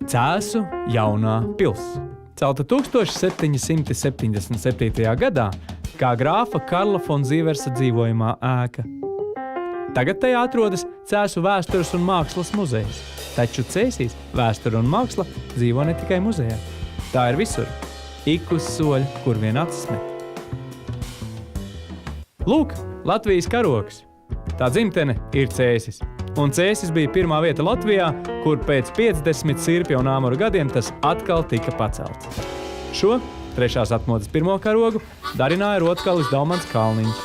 Cēsu jaunā pils. Celta 1777. gadā kā grāfa Karla von Zīversa dzīvojamā ēka. Tagad tajā atrodas Cēsu vēstures un mākslas muzejs, taču Cēsīs vēsture un māksla dzīvo ne tikai muzejā. Tā ir visur, ik uz soļa, kur vien acis met. Lūk, Latvijas karogs. Tā dzimtene ir Cēsis. Un Cēsis bija pirmā vieta Latvijā, kur pēc 50 sirpja un āmuru gadiem tas atkal tika pacelts. Šo, trešās atmodas pirmo karogu, darināja rotkalis Daumans Kalniņš.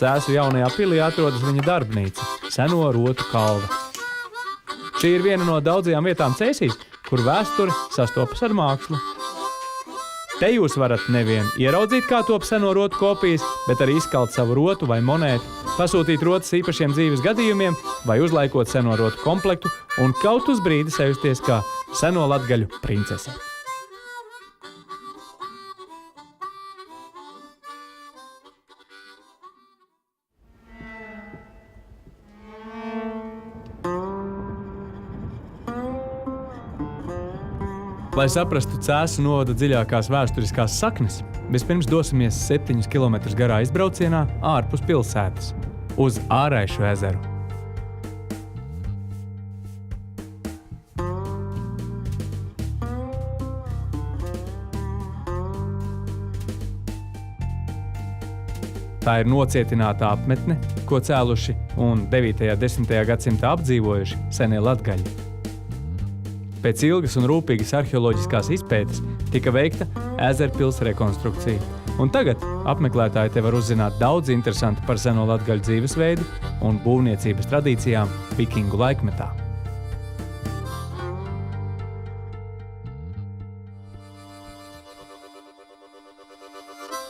Cēsu jaunajā pilī atrodas viņa darbnīca, seno rotu kalva. Šī ir viena no daudzajām vietām Cēsīs, kur vēsture sastopas ar mākslu. Te jūs varat nevien ieraudzīt, kā top seno rotu kopijas, bet arī izkalt savu rotu vai monētu, pasūtīt rotas īpašiem dzīves gadījumiem vai uzlaikot seno rotu komplektu un kaut uz brīdi sajusties kā seno latgaļu princese. Lai saprastu Cēsu novada dziļākās vēsturiskās saknes, vispirms dosimies 7 km garā izbraucienā ārpus pilsētas, uz Āraišu ezeru. Tā ir nocietināta apmetne, ko cēluši un 9. un 10. gadsimtā apdzīvojuši senie latgaļi. Pēc ilgas un rūpīgas arheoloģiskās izpētes tika veikta ezerpils rekonstrukcija. Un tagad apmeklētāji te var uzzināt daudz interesantu par seno latgaļu dzīvesveidu un būvniecības tradīcijām vikingu laikmetā.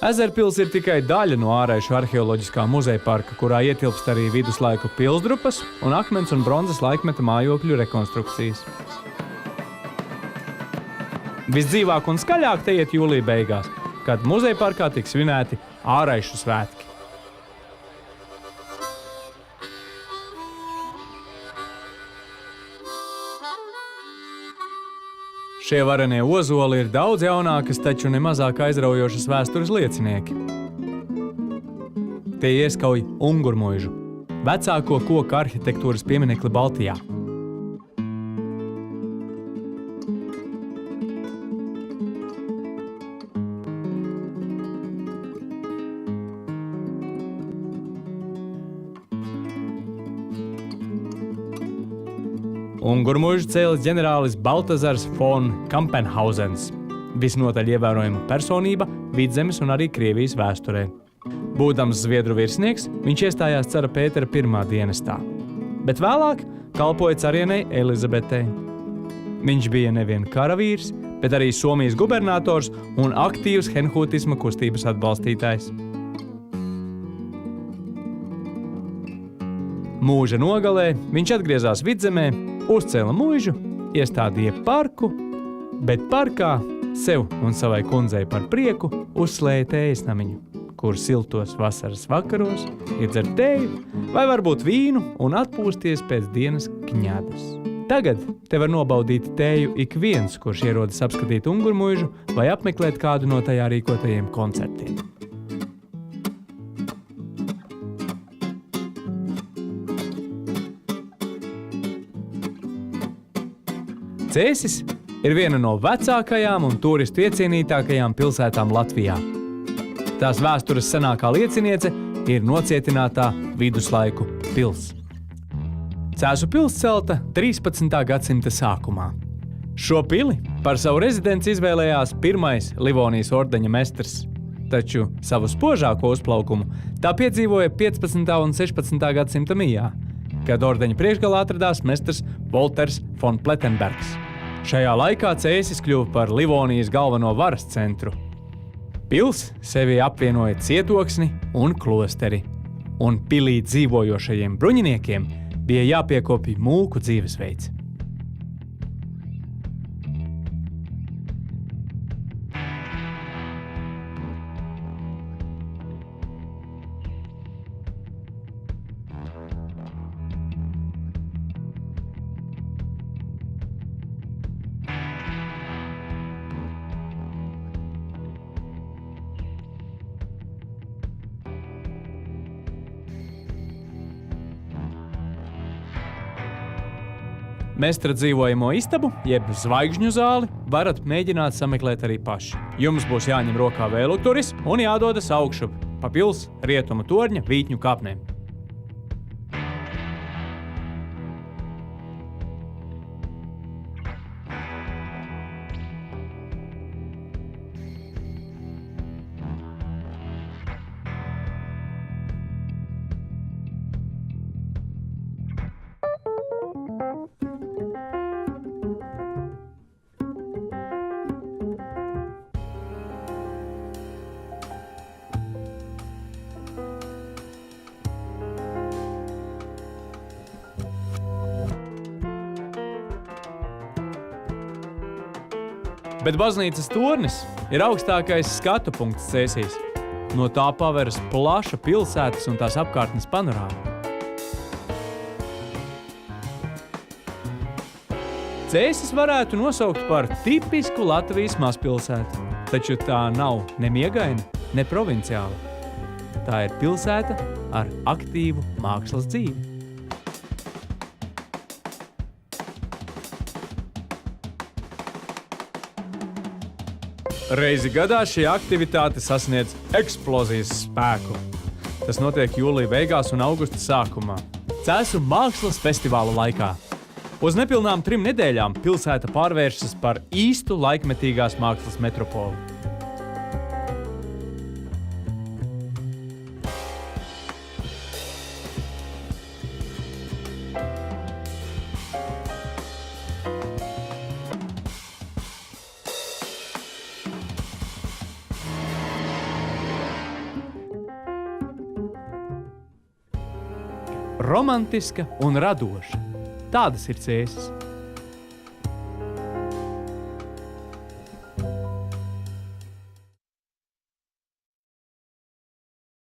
Ezerpils ir tikai daļa no Āraišu arheoloģiskā muzeja parka, kurā ietilpst arī viduslaiku pilsdrupas un akmens un bronzas laikmeta mājokļu rekonstrukcijas. Visdzīvāk un skaļāk te iet jūlija beigās, kad muzeja parkā tiks svinēti Āraišu svētki. Šie varenie ozoli ir daudz jaunākas, taču nemazāk aizraujošas vēstures liecinieki. Tie ieskauj Ungurmuižu, vecāko koku arhitektūras pieminekli Baltijā. Ungurmuižu cēlis ģenerālis Baltazars von Kampenhausens, visnotaļ ievērojama personība Vidzemes un arī Krievijas vēsturē. Būdams zviedru virsnieks, viņš iestājās cara Pētera I dienestā, bet vēlāk kalpoja carienei Elizabetei. Viņš bija nevien karavīrs, bet arī Somijas gubernators un aktīvs henhūtisma kustības atbalstītājs. Mūža nogalē viņš atgriezās Vidzemē, uzcēla muižu, iestādīja parku, bet parkā sev un savai kundzei par prieku uzslēja tējas namiņu, kur siltos vasaras vakaros iedzer tēju vai varbūt vīnu un atpūsties pēc dienas kņadas. Tagad te var nobaudīt tēju ik viens, kurš ierodas apskatīt Ungurmuižu vai apmeklēt kādu no tajā rīkotajiem koncertiem. Cēsis ir viena no vecākajām un turistu iecienītākajām pilsētām Latvijā. Tās vēstures senākā lieciniece ir nocietinātā viduslaiku pils. Cēsu pils celta 13. gadsimta sākumā. Šo pili par savu rezidenci izvēlējās pirmais Livonijas ordeņa mestrs, taču savu spožāko uzplaukumu tā piedzīvoja 15. un 16. gadsimta mijā, kad ordeņa priekšgalā atradās mestrs Volters von Plettenbergs. Šajā laikā Cēsis kļuva par Livonijas galveno varas centru. Pils sevi apvienoja cietoksni un klosteri, un pilī dzīvojošajiem bruņiniekiem bija jāpiekopj mūku dzīvesveids. Mestra dzīvojamo istabu, jeb zvaigžņu zāli, varat mēģināt sameklēt arī paši. Jums būs jāņem rokā vēlukturis un jādodas augšup pa pils rietumu torņa vītņu kāpnēm. Bet baznīcas tornis ir augstākais skatu punkts Cēsīs. No tā paveras plaša pilsētas un tās apkārtnes panorāma. Cēsis varētu nosaukt par tipisku Latvijas mazpilsētu, taču tā nav ne miegaina, ne provinciāla. Tā ir pilsēta ar aktīvu mākslas dzīvi. Reizi gadā šī aktivitāte sasniedz eksplozijas spēku. Tas notiek jūlija beigās un augusta sākumā, Cēsu mākslas festivāla laikā. Uz nepilnām 3 nedēļām pilsēta pārvēršas par īstu laikmetīgās mākslas metropoli. Romantiska un radoša. Tādas ir Cēsis.